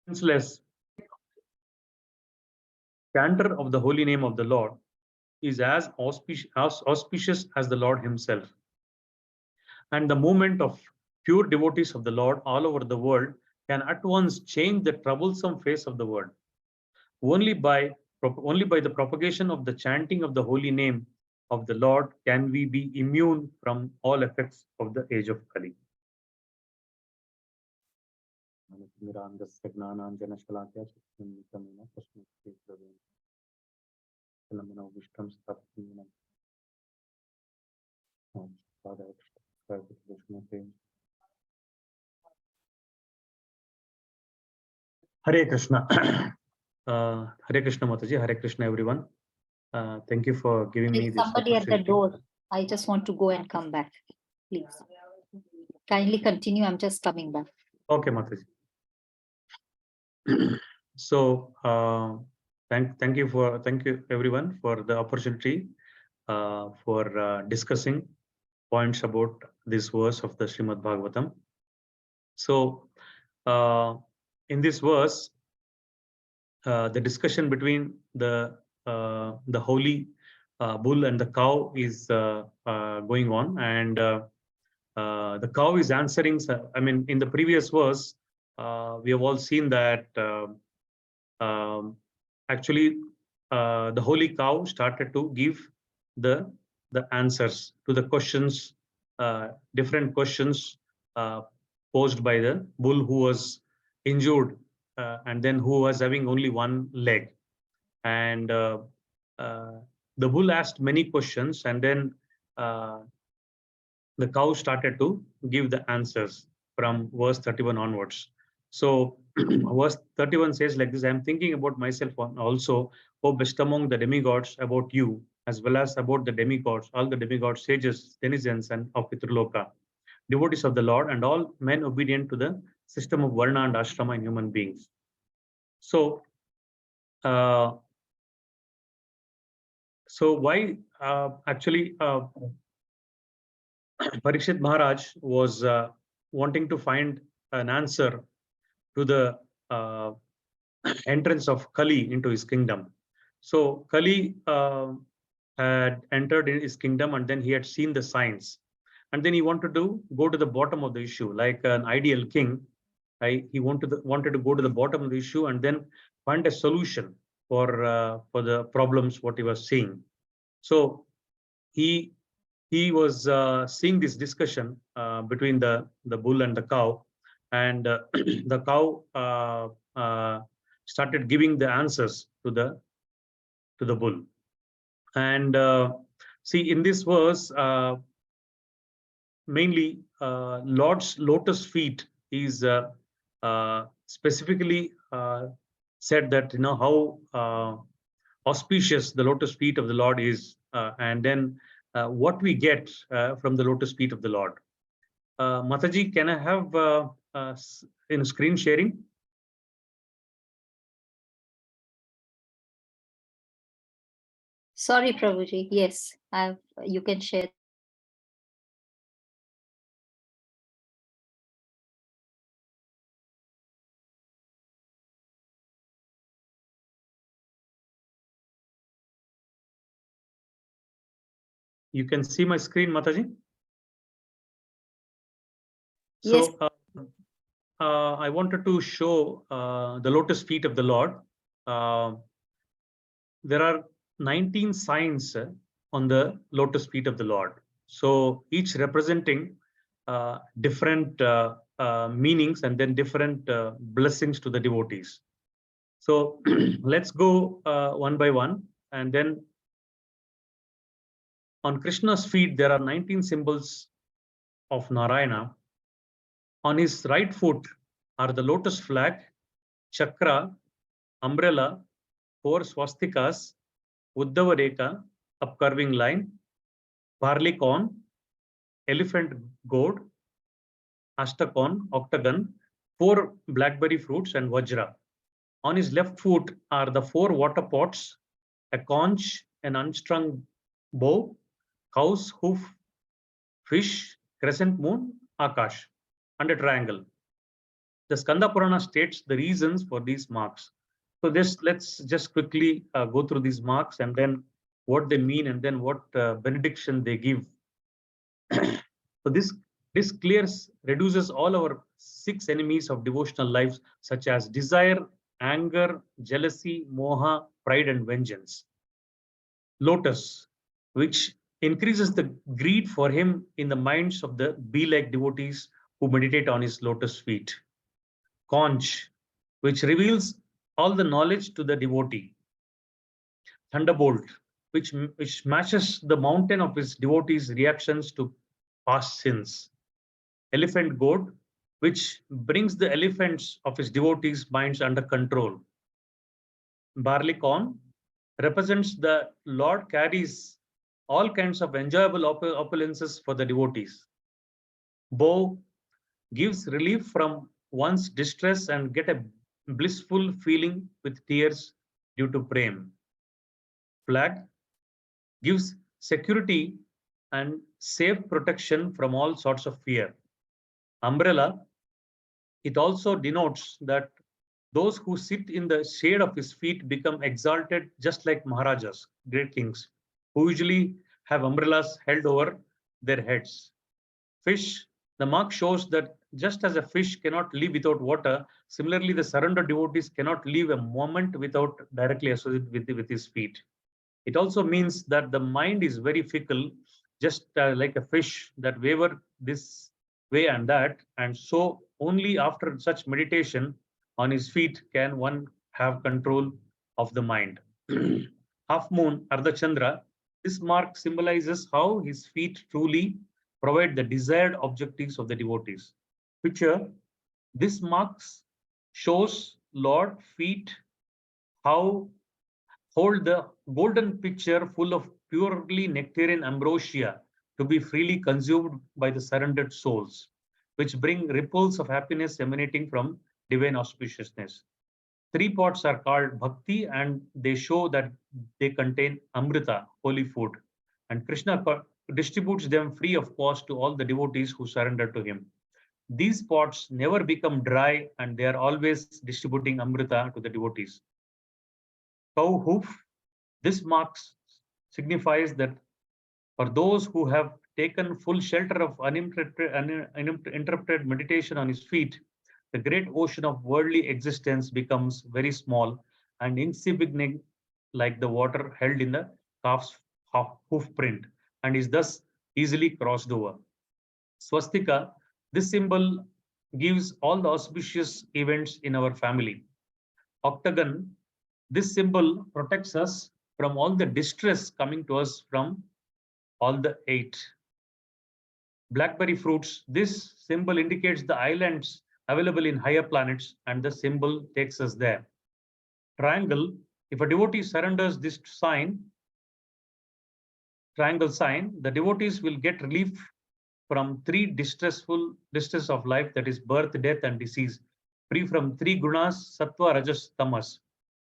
senseless chanter of the holy name of the Lord is as auspicious as the Lord himself. And the movement of pure devotees of the Lord all over the world can at once change the troublesome face of the world. Only by the propagation of the chanting of the holy name of the Lord can we be immune from all effects of the age of Kali. Hare Krishna. Hare Krishna Mataji, Hare Krishna everyone. Thank you for giving me this Somebody at the opportunity. door. I just want to go and come back. Please. Kindly continue. I'm just coming back. Okay, Mataji. So thank you everyone for the opportunity for discussing points about this verse of the Srimad Bhagavatam. So in this verse, the discussion between the holy bull and the cow is going on, and the cow is answering. I mean, in the previous verse, we have all seen that actually the holy cow started to give the answers to the questions, different questions posed by the bull who was injured and then who was having only one leg. And the bull asked many questions, and then the cow started to give the answers from verse 31 onwards. So verse 31 says like this: I am thinking about myself also, O best among the demigods, about you, as well as about the demigods, all the demigods, sages, denizens, and of Pitraloka, devotees of the Lord, and all men obedient to the system of Varna and Ashrama in human beings. So, why actually Parikshit Maharaj was wanting to find an answer to the entrance of Kali into his kingdom. So Kali had entered in his kingdom, and then he had seen the signs, and then he wanted to go to the bottom of the issue, like an ideal king. He wanted to go to the bottom of the issue and then find a solution for the problems what he was seeing. So he was seeing this discussion between the bull and the cow, and the cow started giving the answers to the bull. And see, in this verse, mainly Lord's lotus feet is specifically said that how auspicious the lotus feet of the Lord is, and then what we get from the lotus feet of the Lord. Mataji, can I have in screen sharing? Sorry, Prabhuji. Yes, you can share. You can see my screen, Mataji? Yes. So I wanted to show the lotus feet of the Lord. There are 19 signs on the lotus feet of the Lord. So each representing different meanings and then different blessings to the devotees. So let's go one by one, and then on Krishna's feet there are 19 symbols of Narayana. On his right foot are the lotus flag, chakra, umbrella, 4 swastikas, Uddhava Rekha, up curving line, barley corn, elephant gourd, ashtakon, octagon, 4 blackberry fruits, and vajra. On his left foot are the 4 water pots, a conch, an unstrung bow, cow's hoof, fish, crescent moon, akash, and a triangle. The Skanda Purana states the reasons for these marks. So let's just quickly go through these marks and then what they mean and then what benediction they give. So this clears, reduces all our 6 enemies of devotional lives, such as desire, anger, jealousy, moha, pride, and vengeance. Lotus, which increases the greed for him in the minds of the bee-like devotees who meditate on his lotus feet. Conch, which reveals all the knowledge to the devotee. Thunderbolt, which smashes the mountain of his devotees' reactions to past sins. Elephant goad, which brings the elephants of his devotees' minds under control. Barley corn represents the Lord carries all kinds of enjoyable opulences for the devotees. Bow gives relief from one's distress and get a blissful feeling with tears due to prem. Flag gives security and safe protection from all sorts of fear. Umbrella, it also denotes that those who sit in the shade of his feet become exalted, just like Maharajas, great kings, who usually have umbrellas held over their heads. Fish, the mark shows that just as a fish cannot live without water, similarly, the surrendered devotees cannot live a moment without directly associated with his feet. It also means that the mind is very fickle, just like a fish that waver this way and that. And so only after such meditation on his feet can one have control of the mind. Half moon, Ardhachandra, this mark symbolizes how his feet truly provide the desired objectives of the devotees. Picture, this marks shows Lord feet how hold the golden pitcher full of purely nectarian ambrosia to be freely consumed by the surrendered souls, which bring ripples of happiness emanating from divine auspiciousness. 3 pots are called bhakti and they show that they contain amrita, holy food. And Krishna distributes them free of cost to all the devotees who surrender to him. These pots never become dry and they are always distributing amrita to the devotees. Cow hoof, this marks signifies that for those who have taken full shelter of uninterrupted meditation on his feet, the great ocean of worldly existence becomes very small and insignificant like the water held in the calf's hoof print and is thus easily crossed over. Swastika, this symbol gives all the auspicious events in our family. Octagon, this symbol protects us from all the distress coming to us from all the 8. Blackberry fruits, this symbol indicates the islands available in higher planets and the symbol takes us there. Triangle, if a devotee surrenders this sign, triangle sign, the devotees will get relief from 3 distress of life, that is birth, death, and disease, free from 3 gunas, sattva, rajas, tamas,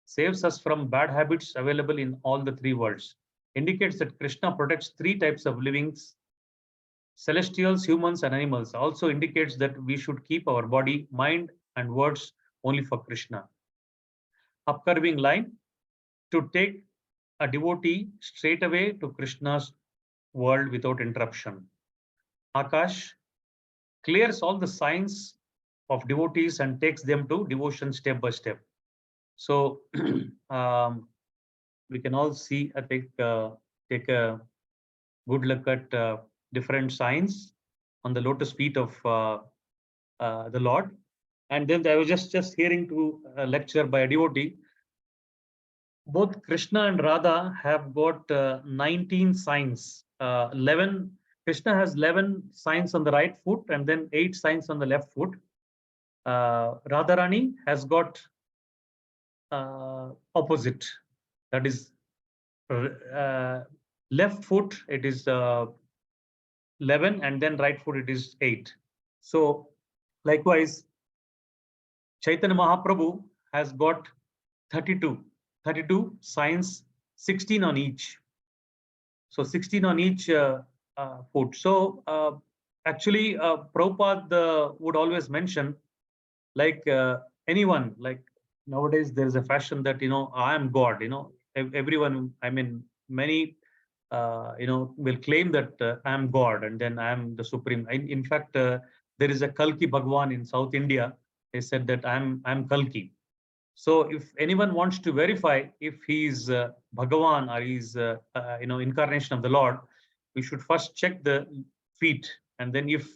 saves us from bad habits available in all the 3 worlds, indicates that Krishna protects 3 types of livings, celestials, humans, and animals, also indicates that we should keep our body, mind, and words only for Krishna. Upcurving line, to take a devotee straight away to Krishna's world without interruption. Akash clears all the signs of devotees and takes them to devotion step by step. So we can all see, I think, take a good look at different signs on the lotus feet of the Lord. And then I was just hearing to a lecture by a devotee. Both Krishna and Radha have got 19 signs. 11 Krishna has 11 signs on the right foot and then 8 signs on the left foot. Radharani has got opposite. That is left foot, it is 11 and then right foot it is 8. So likewise, Chaitanya Mahaprabhu has got 32 signs, 16 on each. So 16 on each foot. So actually, Prabhupada would always mention, like anyone, like nowadays there is a fashion that, I am God, everyone, I mean, many, will claim that I am God and then I am the supreme. In fact, there is a Kalki Bhagwan in South India. They said that I'm Kalki. So if anyone wants to verify if he is Bhagavan or he is, incarnation of the Lord, we should first check the feet. And then if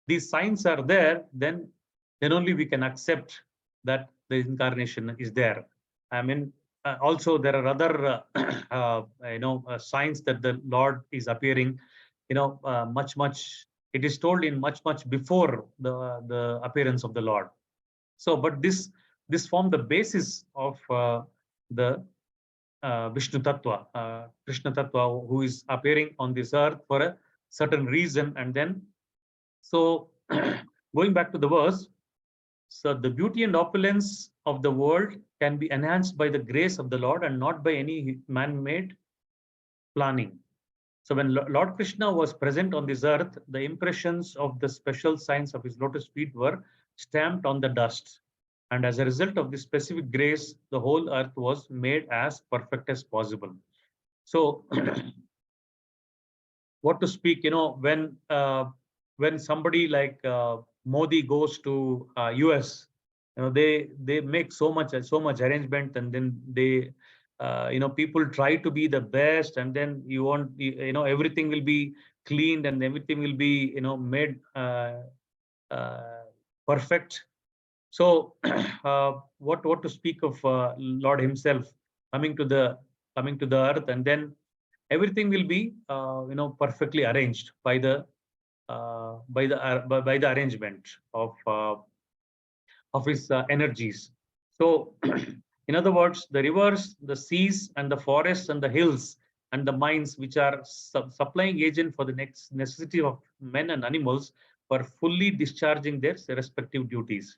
these signs are there, then only we can accept that the incarnation is there. I mean, also there are other, signs that the Lord is appearing, much, it is told in much before the appearance of the Lord. So, but this formed the basis of the Vishnu Tattva, Krishna Tattva, who is appearing on this earth for a certain reason. And then, so going back to the verse, so the beauty and opulence of the world can be enhanced by the grace of the Lord and not by any man-made planning. So when Lord Krishna was present on this earth, the impressions of the special signs of his lotus feet were stamped on the dust. And as a result of this specific grace, the whole earth was made as perfect as possible. So what to speak, when somebody like Modi goes to US, they make so much arrangement, and then they people try to be the best, and then everything will be cleaned and everything will be made perfect. So what to speak of Lord himself coming to the earth, and then everything will be perfectly arranged by the arrangement of his energies. So in other words, the rivers, the seas, and the forests, and the hills, and the mines, which are supplying agent for the next necessity of men and animals, were fully discharging their respective duties.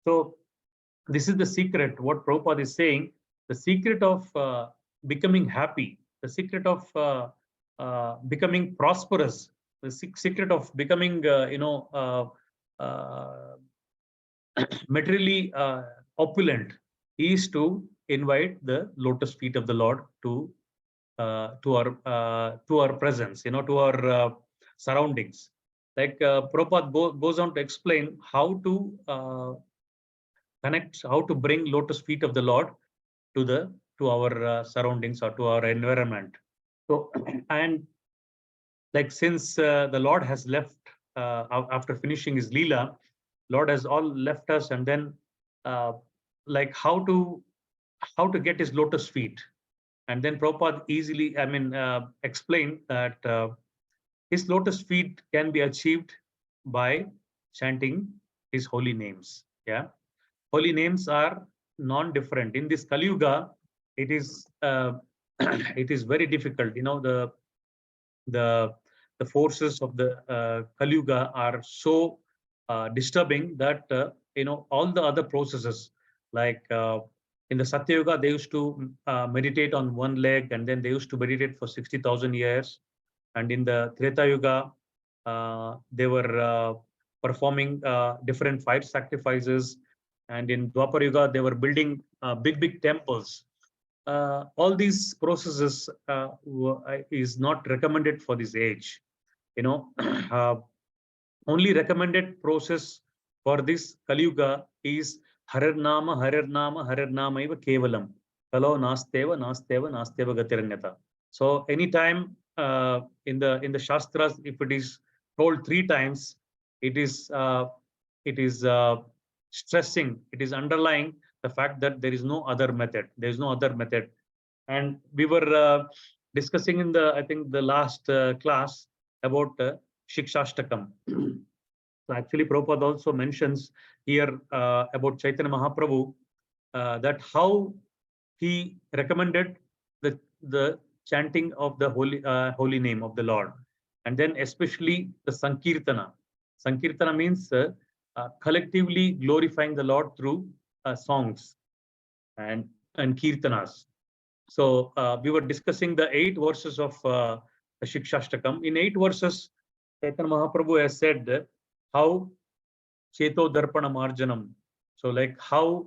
So this is the secret, what Prabhupada is saying, the secret of becoming happy, the secret of becoming prosperous, the secret of becoming, materially opulent, is to invite the lotus feet of the Lord to our presence, to our surroundings. Like Prabhupada goes on to explain how to connect, how to bring lotus feet of the Lord to our surroundings or to our environment. So and like since the Lord has left after finishing his Leela, Lord has all left us, and then like how to get his lotus feet. And then Prabhupada easily, explained that his lotus feet can be achieved by chanting his holy names. Yeah, holy names are non-different. In this Kali Yuga, it is it is very difficult. The forces of the Kali Yuga are so disturbing that all the other processes, like in the Satya Yuga, they used to meditate on one leg, and then they used to meditate for 60,000 years. And in the Treta Yuga, they were performing different fire sacrifices. And in Dwapar Yuga, they were building big temples. All these processes is not recommended for this age. Only recommended process for this Kali Yuga is Harar Nama Eva Kevalam. Kalo Nasteva Gatiranyata. So anytime in the Shastras, if it is told 3 times, it is stressing, it is underlying the fact that there is no other method. There is no other method. And we were discussing in I think the last class about Shikshashtakam. So actually, Prabhupada also mentions here about Chaitanya Mahaprabhu, that how he recommended the chanting of the holy name of the Lord, and then especially the Sankirtana. Sankirtana means collectively glorifying the Lord through songs and kirtanas. So we were discussing the 8 verses of the Shikshashtakam. In 8 verses, Chaitanya Mahaprabhu has said how Cheto Darpana Marjanam, So like how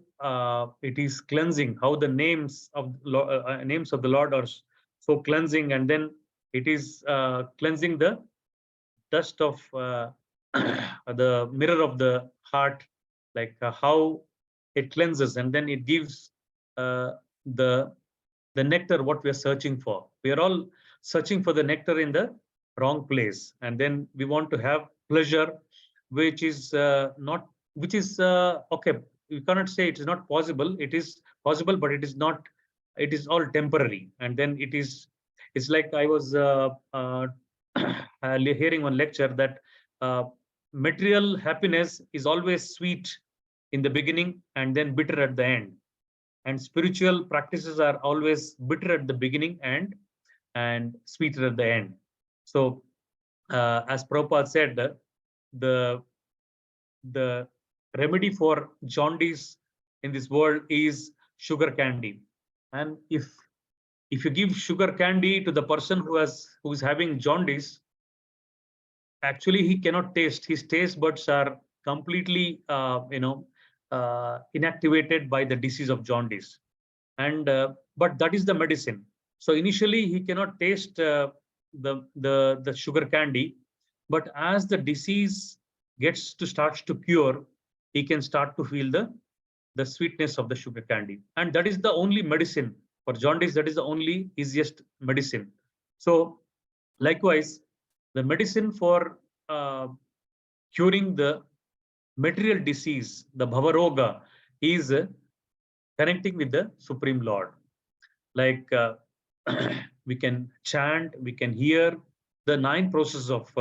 it is cleansing, how the names of names of the Lord are so cleansing, and then it is cleansing the dust of the mirror of the heart, like how it cleanses, and then it gives uh, the the nectar what we are searching for. We are all searching for the nectar in the wrong place, and then we want to have pleasure, which is not, which is okay. You cannot say it is not possible. It is possible, but it is not. It is all temporary, and then it is. It's like I was hearing one lecture that uh, material happiness is always sweet in the beginning and then bitter at the end, and spiritual practices are always bitter at the beginning and sweeter at the end. So as Prabhupada said, the the remedy for jaundice in this world is sugar candy. And if you give sugar candy to the person who is having jaundice, actually he cannot taste. His taste buds are completely inactivated by the disease of jaundice. And but that is the medicine. So initially he cannot taste the sugar candy, but as the disease starts to cure, he can start to feel the sweetness of the sugar candy, and that is the only medicine for jaundice. That is the only easiest medicine. So likewise, the medicine for curing the material disease, the bhavaroga, is connecting with the Supreme Lord. Like we can chant, we can hear the 9 processes of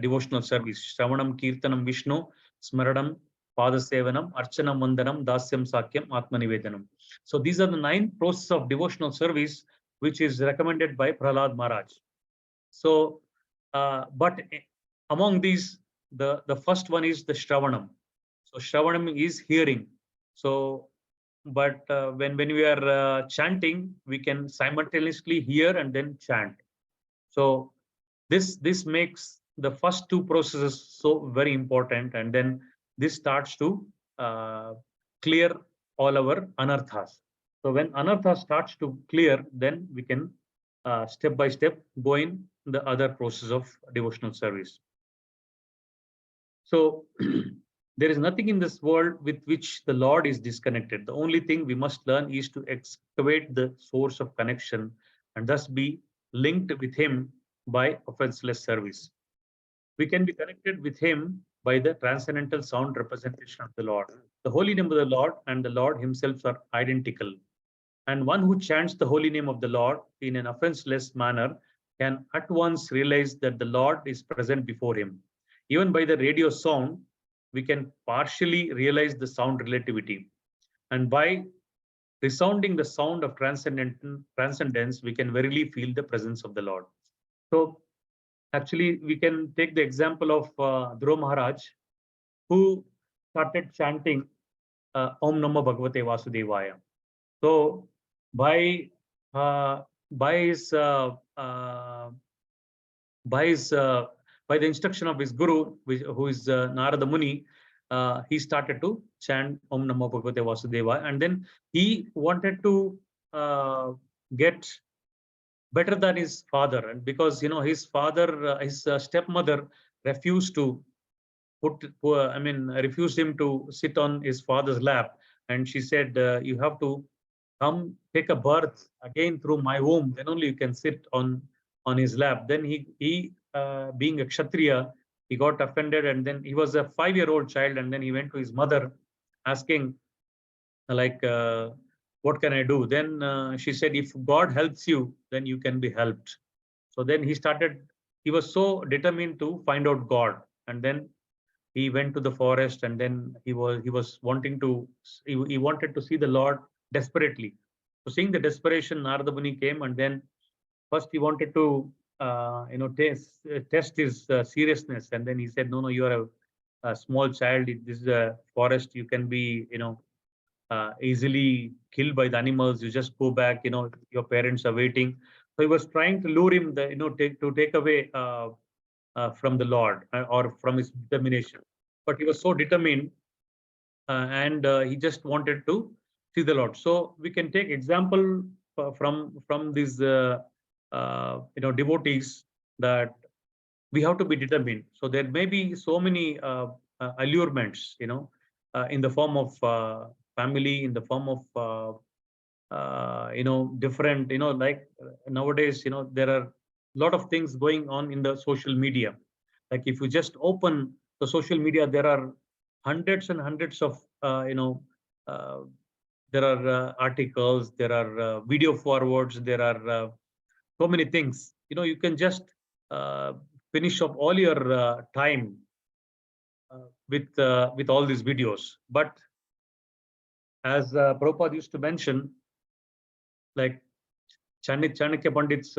devotional service: Shravanam, Kirtanam, Vishnu, Smaranam, Padasevanam, Archanam, Vandanam, Dasyam, Sakyam, Atmanivedanam. So these are the 9 processes of devotional service which is recommended by Prahlad Maharaj. So, but among these, the first one is the Shravanam. So Shravanam is hearing. So but when we are chanting, we can simultaneously hear and then chant. So this makes the first 2 processes so very important, and then this starts to clear all our anarthas. So when anartha starts to clear, then we can step by step go in the other process of devotional service. So there is nothing in this world with which the Lord is disconnected. The only thing we must learn is to excavate the source of connection and thus be linked with Him by offenseless service. We can be connected with Him by the transcendental sound representation of the Lord. The holy name of the Lord and the Lord Himself are identical. And one who chants the holy name of the Lord in an offenseless manner can at once realize that the Lord is present before him. Even by the radio sound, we can partially realize the sound relativity. And by resounding the sound of transcendence, we can verily feel the presence of the Lord. So actually, we can take the example of Dhruva Maharaj, who started chanting Om Namo Bhagavate Vasudevaya. So by uh, by his uh, uh, by his by the instruction of his guru, who is Narada Muni, he started to chant Om Namo Bhagavate Vasudevaya, and then he wanted to get better than his father, and because his father, his stepmother refused to refused him to sit on his father's lap, and she said, "You have to come take a birth again through my womb, then only you can sit on his lap." Then he being a kshatriya, he got offended, and then he was a 5-year-old child, and then he went to his mother asking, like, what can I do? Then she said, if God helps you, then you can be helped. So then he was so determined to find out God, and then he went to the forest, and then he was wanting to he wanted to see the Lord desperately. So seeing the desperation, Narada Muni came, and then first he wanted to test his seriousness, and then he said, no, you are a small child. This is a forest. You can be easily killed by the animals. You just go back. Your parents are waiting. So he was trying to lure him to take away from the Lord or from his determination. But he was so determined and he just wanted to see the Lord. So we can take example from these devotees, that we have to be determined. So there may be so many allurements, in the form of family, in the form of different, like nowadays, there are a lot of things going on in the social media. Like if you just open the social media, there are hundreds and hundreds of uh, there are articles, there are video forwards, there are so many things. You can just uh, finish up all your time with all these videos. But as Prabhupada used to mention, like Chanakya Pandit's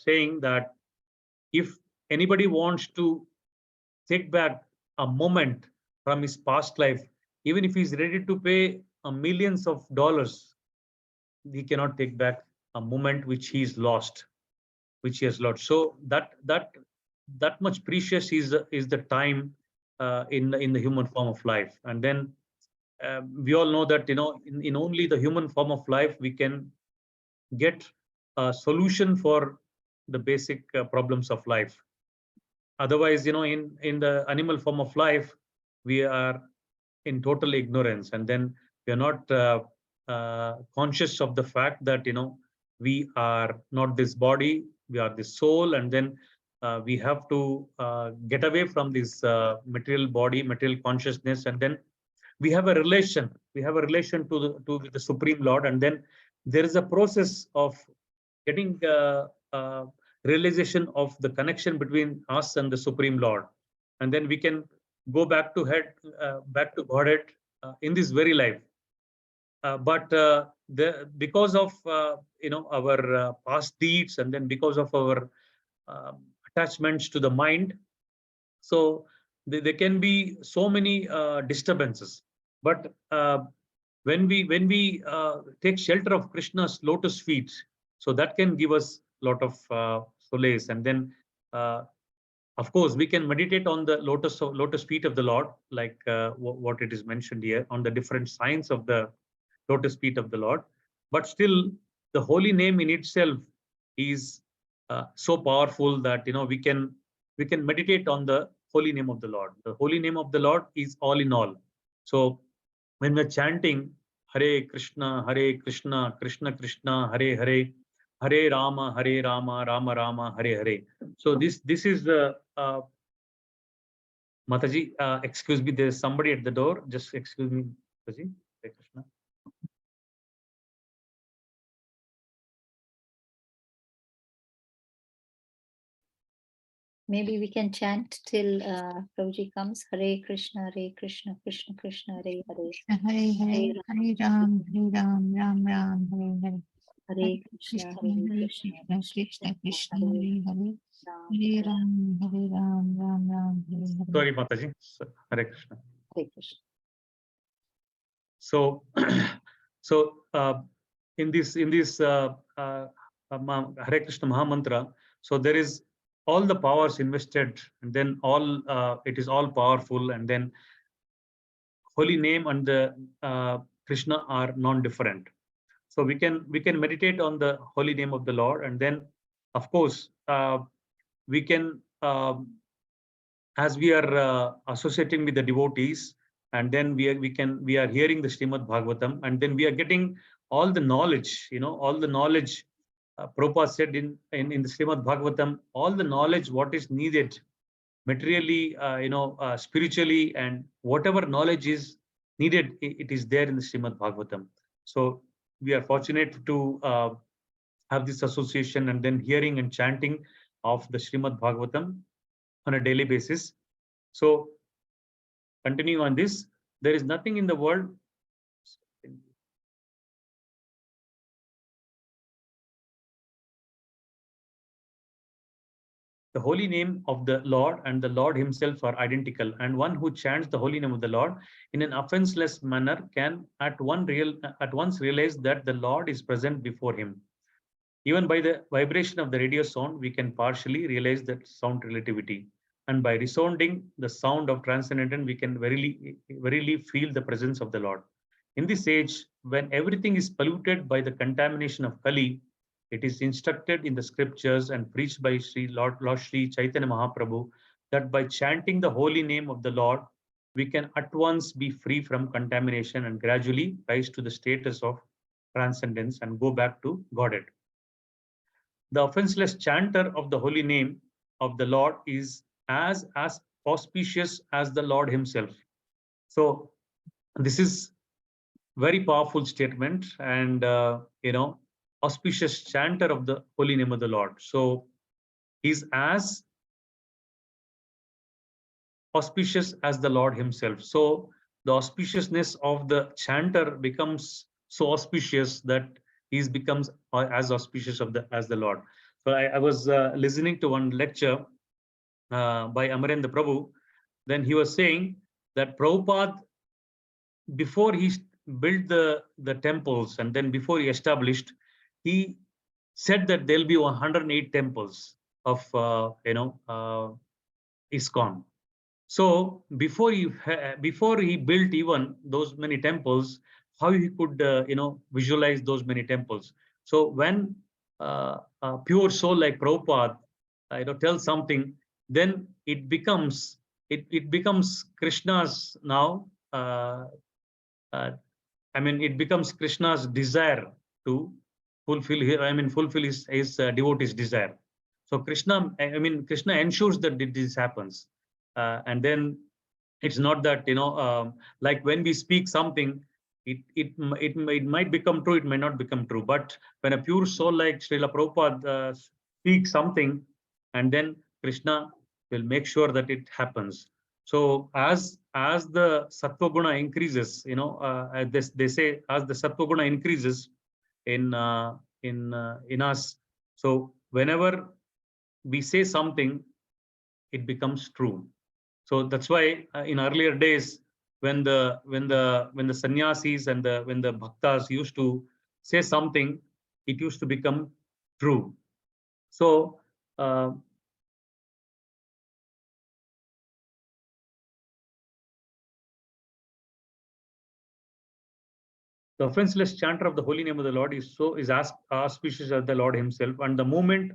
saying that if anybody wants to take back a moment from his past life, even if he's ready to pay millions of dollars, he cannot take back a moment which he's lost, which he has lost. So that much precious is the time in the human form of life. And then we all know that in only the human form of life we can get a solution for the basic problems of life. Otherwise, in the animal form of life, we are in total ignorance, and then we are not conscious of the fact that we are not this body, we are this soul, and then we have to get away from this material body, material consciousness, and then we have a relation with the Supreme Lord. And then there is a process of getting realization of the connection between us and the Supreme Lord, and then we can go back to Godhead in this very life. But because of our past deeds, and then because of our attachments to the mind, so there can be so many disturbances. But when we take shelter of Krishna's lotus feet, so that can give us a lot of solace. And then of course we can meditate on the lotus feet of the Lord, like what it is mentioned here, on the different signs of the lotus feet of the Lord. But still, the holy name in itself is so powerful that we can meditate on the holy name of the Lord. The holy name of the Lord is all in all. So when we're chanting Hare Krishna, Krishna Krishna, Hare Hare, Hare Rama, Rama Rama, Hare Hare. So this is the Mataji. Excuse me, there's somebody at the door. Just excuse me, Mataji. Hare Krishna. Maybe we can chant till Prabhuji comes. Hare Krishna, Krishna Krishna, Hare Hare. Hare Hare, Hare Ram, Ram Ram, Hare Hare. Hare Krishna, Krishna Krishna, Hare Hare. Hare Ram, Ram Ram, Hare Hare. Sorry, Mataji. Hare Krishna. Hare Krishna. So, in this Hare Krishna Mahamantra, so there is all the powers invested, and then it is all powerful, and then holy name and the Krishna are non-different. So we can meditate on the holy name of the Lord, and then of course we can, as we are associating with the devotees, and then we are hearing the Srimad Bhagavatam, and then we are getting all the knowledge, all the knowledge. Prabhupada said in the Srimad Bhagavatam, all the knowledge what is needed materially, spiritually, and whatever knowledge is needed, it is there in the Srimad Bhagavatam. So we are fortunate to have this association, and then hearing and chanting of the Srimad Bhagavatam on a daily basis. So continuing on this, there is nothing in the world. The holy name of the Lord and the Lord himself are identical, and one who chants the holy name of the Lord in an offenseless manner can at once realize that the Lord is present before him. Even by the vibration of the radio sound, we can partially realize that sound relativity. And by resounding the sound of transcendental, we can verily feel the presence of the Lord. In this age, when everything is polluted by the contamination of Kali, it is instructed in the scriptures and preached by Lord Sri Chaitanya Mahaprabhu that by chanting the holy name of the Lord, we can at once be free from contamination and gradually rise to the status of transcendence and go back to Godhead. The offenseless chanter of the holy name of the Lord is as auspicious as the Lord himself. So this is very powerful statement, and auspicious chanter of the holy name of the Lord. So he's as auspicious as the Lord himself. So the auspiciousness of the chanter becomes so auspicious that he becomes as auspicious as the Lord. So I was listening to one lecture by Amarendra Prabhu. Then he was saying that Prabhupada, before he built the temples and then before he established, he said that there'll be 108 temples of ISKCON. So before he built even those many temples, how he could visualize those many temples. So when a pure soul like Prabhupada tells something, then it becomes Krishna's now. It becomes Krishna's desire to fulfill his devotee's desire. So Krishna ensures that this happens, and then it's not that like when we speak something, it might become true, it may not become true. But when a pure soul like Srila Prabhupada speaks something, and then Krishna will make sure that it happens. So as the sattva guna increases, they say as the sattva guna increases in us, so whenever we say something, it becomes true. So that's why in earlier days, when the sannyasis and when the bhaktas used to say something, it used to become true. So the offenseless chanter of the holy name of the Lord is as auspicious as the Lord himself, and the movement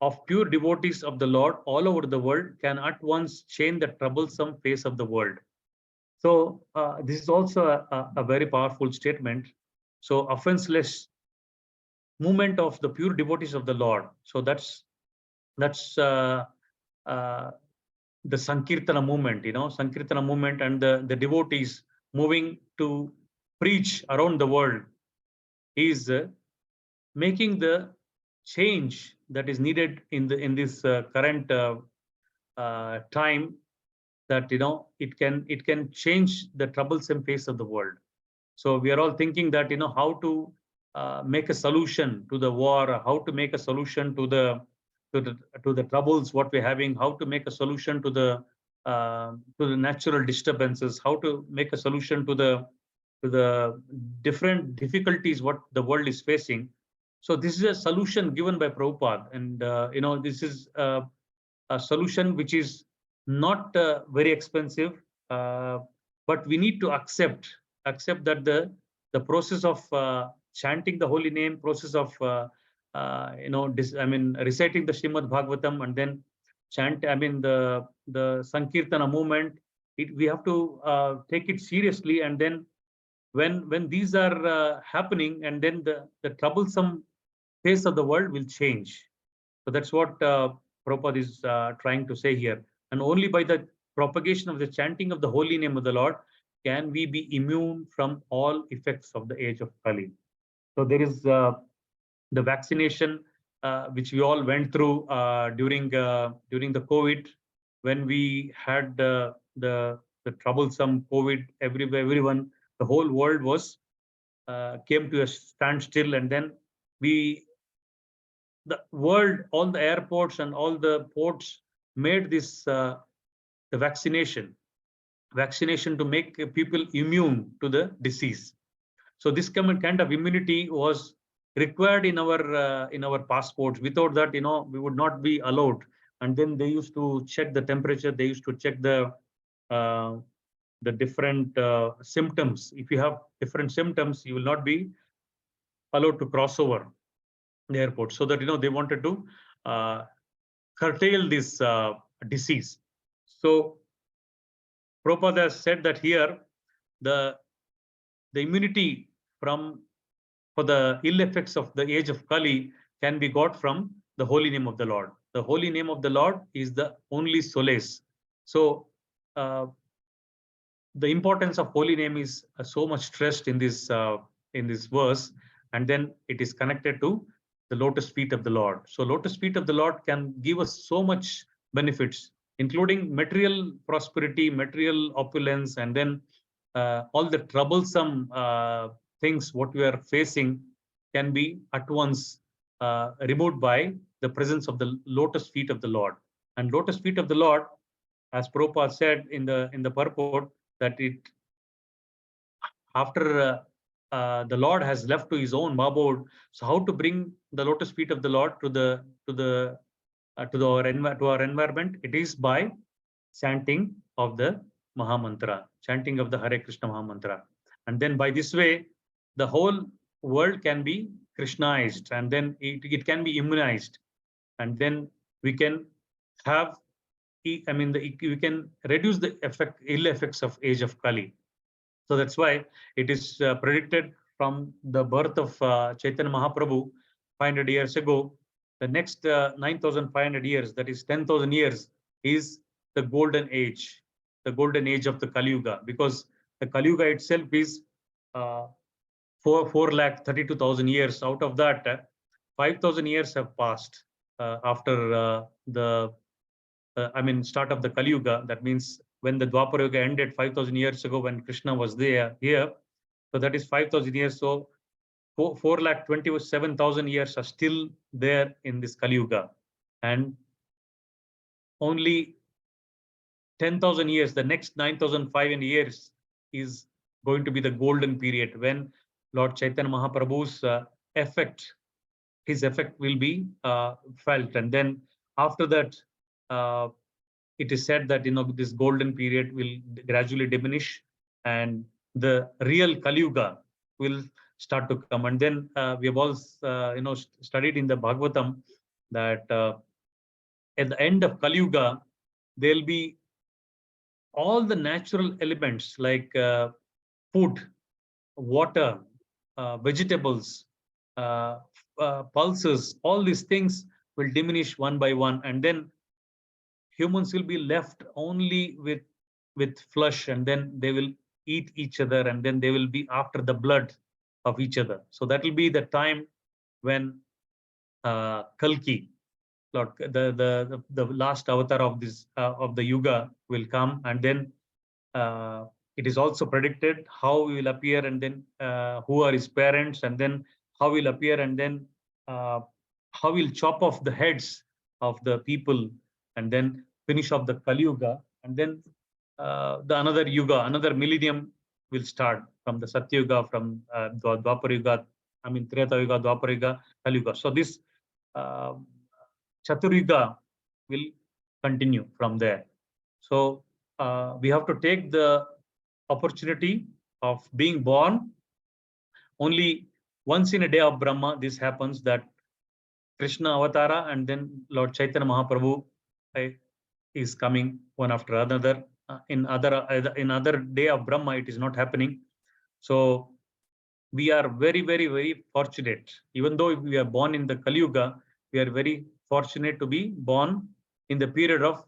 of pure devotees of the Lord all over the world can at once change the troublesome face of the world. So this is also a very powerful statement. So offenseless movement of the pure devotees of the Lord. So that's the Sankirtana movement, Sankirtana movement, and the devotees moving to preach around the world is making the change that is needed in this current time, that it can change the troublesome face of the world. So we are all thinking that how to make a solution to the war, how to make a solution to the troubles what we're having, how to make a solution to the natural disturbances, how to make a solution to the different difficulties what the world is facing. So this is a solution given by Prabhupada, and this is a solution which is not very expensive, but we need to accept that the process of chanting the holy name, process of reciting the Srimad Bhagavatam, and then the Sankirtana movement, we have to take it seriously. And then when these are happening, and then the troublesome face of the world will change. So that's what Prabhupada is trying to say here. And only by the propagation of the chanting of the holy name of the Lord can we be immune from all effects of the age of Kali. So there is the vaccination which we all went through during the COVID, when we had the troublesome COVID. Everyone, the whole world was came to a standstill, and then the world, all the airports and all the ports made this the vaccination to make people immune to the disease. So this kind of immunity was required in our passports. Without that, we would not be allowed. and then they used to check the temperature. They used to check the different symptoms. If you have different symptoms, you will not be allowed to cross over the airport. So that they wanted to curtail this disease. So Prabhupada has said that here the immunity for the ill effects of the age of Kali can be got from the holy name of the Lord. The holy name of the Lord is the only solace. So the importance of holy name is so much stressed in this verse, and then it is connected to the lotus feet of the Lord. So lotus feet of the Lord can give us so much benefits, including material prosperity, material opulence, and then all the troublesome things what we are facing can be at once removed by the presence of the lotus feet of the Lord. And lotus feet of the Lord, as Prabhupada said in the purport, that it after the Lord has left to his own abode, so how to bring the lotus feet of the Lord to our environment? It is by chanting of the Mahamantra, chanting of the Hare Krishna Mahamantra, and then by this way, the whole world can be Krishnaized, and then it can be immunized, and then we can have, we can reduce the ill effects of age of Kali. So that's why it is predicted from the birth of Chaitanya Mahaprabhu 500 years ago. The next 9,500 years, that is 10,000 years, is the golden age of the Kali Yuga, because the Kali Yuga itself is 4,32,000 years. Out of that, 5,000 years have passed after the start of the Kali Yuga. That means when the Dwapara Yuga ended 5,000 years ago, when Krishna was there here, so that is 5,000 years. So 4,27,000 years are still there in this Kali Yuga, and only 10,000 years, the next 9,500 years, is going to be the golden period when Lord Chaitanya Mahaprabhu's his effect will be felt, and then after that, it is said that this golden period will gradually diminish, and the real Kali Yuga will start to come. And then we have all studied in the Bhagavatam that at the end of Kali Yuga, there will be all the natural elements like food, water, vegetables, pulses, all these things will diminish one by one, and then humans will be left only with flesh, and then they will eat each other, and then they will be after the blood of each other. So that will be the time when Kalki, Lord, the last avatar of this of the Yuga will come, and then it is also predicted how he will appear, and then who are his parents, and then how he will appear, and then how he will chop off the heads of the people, and then finish off the Kali Yuga, and then the another Yuga, another millennium will start from the Satya Yuga, from Dwapara Yuga, Treta Yuga, Dwapara Yuga, Kali Yuga. So this Chaturyuga will continue from there. So we have to take the opportunity of being born. Only once in a day of Brahma, this happens, that Krishna Avatara and then Lord Chaitanya Mahaprabhu is coming one after another. In other day of Brahma, it is not happening. So we are very, very, very fortunate. Even though we are born in the Kali Yuga, we are very fortunate to be born in the period of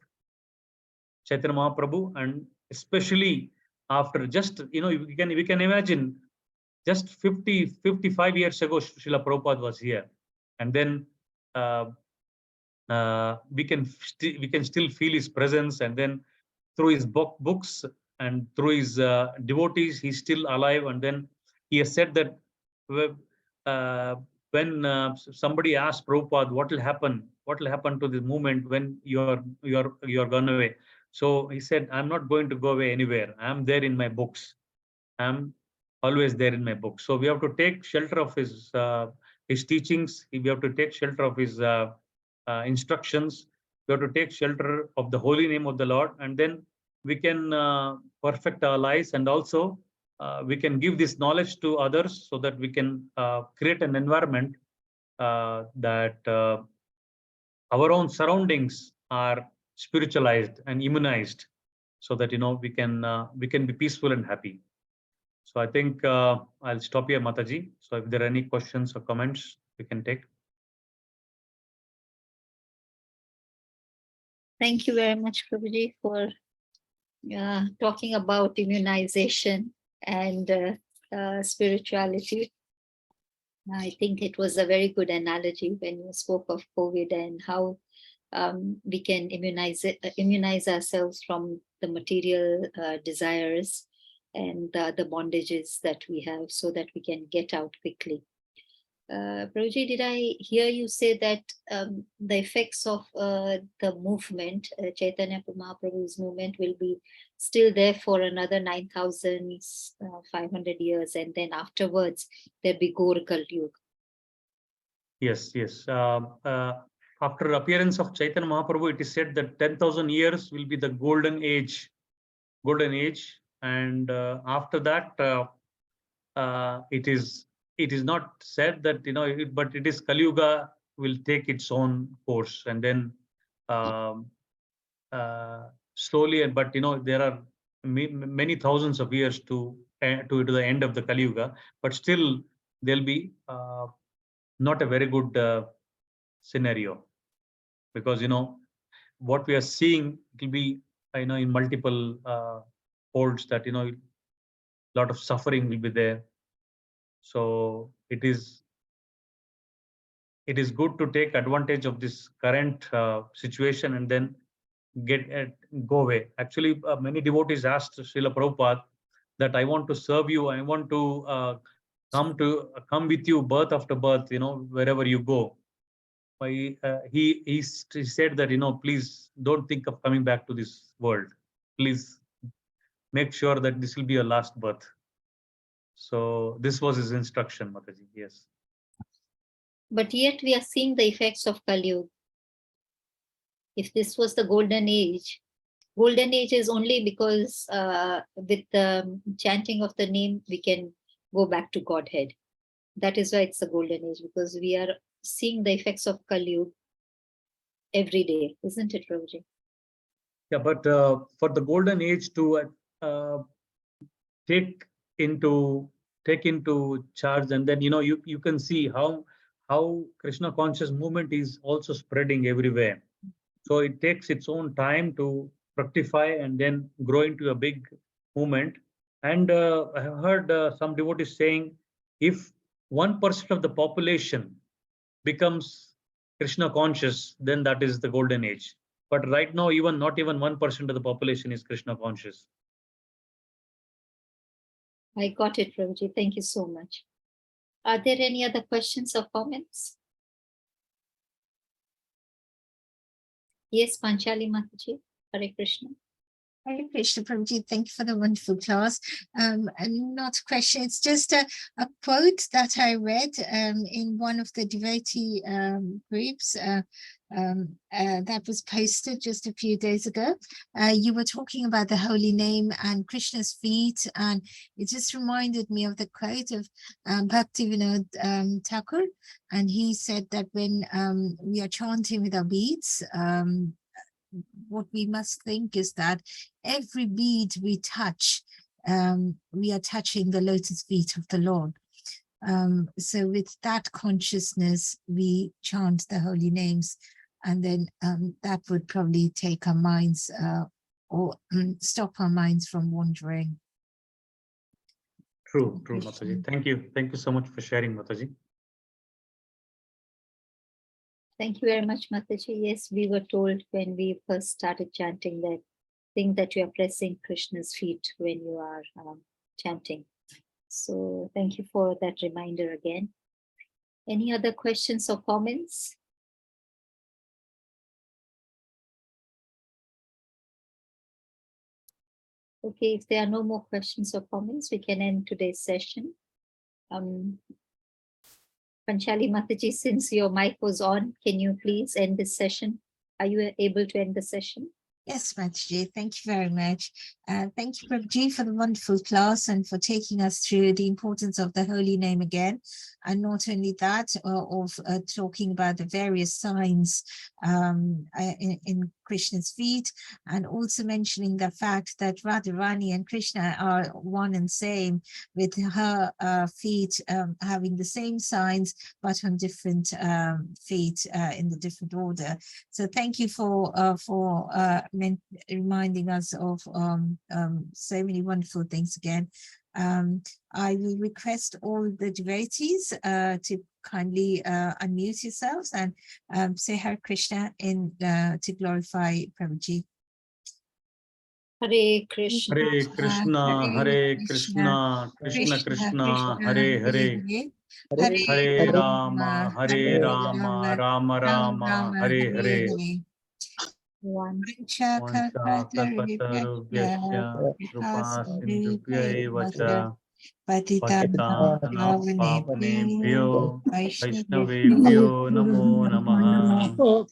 Chaitanya Mahaprabhu, and especially after just, we can imagine just 55 years ago, Srila Prabhupada was here, and then we can still feel his presence, and then through his books and through his devotees, he's still alive. And then he has said that when somebody asked Prabhupada what will happen to the movement when you're gone away, so he said, I'm not going to go away anywhere. I'm there in my books. I'm always there in my books. So we have to take shelter of his teachings. We have to take shelter of his instructions, we have to take shelter of the holy name of the Lord, and then we can perfect our lives, and also we can give this knowledge to others so that we can create an environment that our own surroundings are spiritualized and immunized, so that we can be peaceful and happy. So I think I'll stop here, Mataji. So if there are any questions or comments, we can take. Thank you very much, Prabhuji, for talking about immunization and spirituality. I think it was a very good analogy when you spoke of COVID and how we can immunize ourselves from the material desires and the bondages that we have, so that we can get out quickly. Prabhuji, did I hear you say that the effects of the movement, Chaitanya Mahaprabhu's movement, will be still there for another 9,500 years, and then afterwards there'll be Gaur Kal Yuga? Yes, yes. After appearance of Chaitanya Mahaprabhu, it is said that 10,000 years will be the golden age, and after that, it is not said that but it is Kali Yuga will take its own course, and then slowly, but there are many thousands of years to the end of the Kali Yuga, but still there'll be not a very good scenario, because what we are seeing, it will be in multiple folds, that a lot of suffering will be there. So it is good to take advantage of this current situation and then go away. Actually, many devotees asked Srila Prabhupada that I want to serve you, I want to come with you birth after birth, wherever you go. He said that please don't think of coming back to this world. Please make sure that this will be your last birth. So this was his instruction, Mataji. Yes. But yet we are seeing the effects of Kali Yuga. If this was the golden age is only because with the chanting of the name, we can go back to Godhead. That is why it's the golden age, because we are seeing the effects of Kali Yuga every day, isn't it, Prabhuji? Yeah, but for the golden age to take into charge, and then you can see how Krishna conscious movement is also spreading everywhere. So it takes its own time to fructify and then grow into a big movement. And I have heard some devotees saying, if 1% of the population becomes Krishna conscious, then that is the golden age. But right now, not even 1% of the population is Krishna conscious. I got it, Prabhuji. Thank you so much. Are there any other questions or comments? Yes, Panchali Mataji, Hare Krishna. Hare Krishna, Prabhuji. Thank you for the wonderful class. And not a question, it's just a quote that I read in one of the devotee groups that was posted just a few days ago. You were talking about the holy name and Krishna's feet, and it just reminded me of the quote of Bhaktivinoda Thakur, and he said that when we are chanting with our beads, what we must think is that every bead we touch, we are touching the lotus feet of the Lord. So with that consciousness, we chant the holy names, and then that would probably take our minds or stop our minds from wandering. True, Mataji. Thank you so much for sharing, Mataji. Thank you very much, Mataji. Yes, we were told when we first started chanting that think that you are pressing Krishna's feet when you are chanting. So thank you for that reminder again. Any other questions or comments? Okay, if there are no more questions or comments, we can end today's session. Panchali Mataji, since your mic was on, can you please end this session? Are you able to end the session? Yes, Mataji, thank you very much. Thank you, Prabhuji, for the wonderful class and for taking us through the importance of the holy name again. And not only that, of talking about the various signs in Krishna's feet, and also mentioning the fact that Radharani and Krishna are one and same, with her feet having the same signs, but on different feet in the different order. So thank you for reminding us of so many wonderful things again. I will request all the devotees to kindly unmute yourselves and say Hare Krishna to glorify Prabhuji. Hare Krishna. Hare Krishna, Hare Krishna, Krishna Krishna, Hare Hare. Hare Rama, Hare Rama, Rama Rama, Hare Hare. One. Vanchakalpatarubhyasya Kripa Sindhubhya eva cha Patitanam Pavanebhyo Vaishnavebhyo Namo Namaha.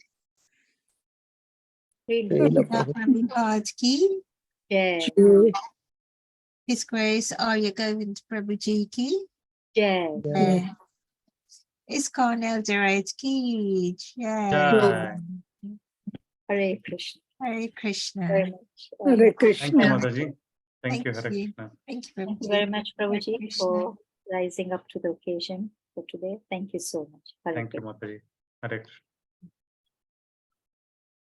Prabhupada ki Jai. His Grace Arya Govinda Prabhuji ki Jai. ISKCON Eldoret ki Jai. Jai. Hare Krishna. Hare Krishna. Very much. Hare Thank Krishna. you, Mataji. Thank you, Hare Thank you. Krishna. Thank you, Thank you Prabhuji. very much, Hare Prabhuji, Krishna. for rising up to the occasion for today. Thank you so much. Hare Thank you, Krishna. Mataji. Hare Krishna.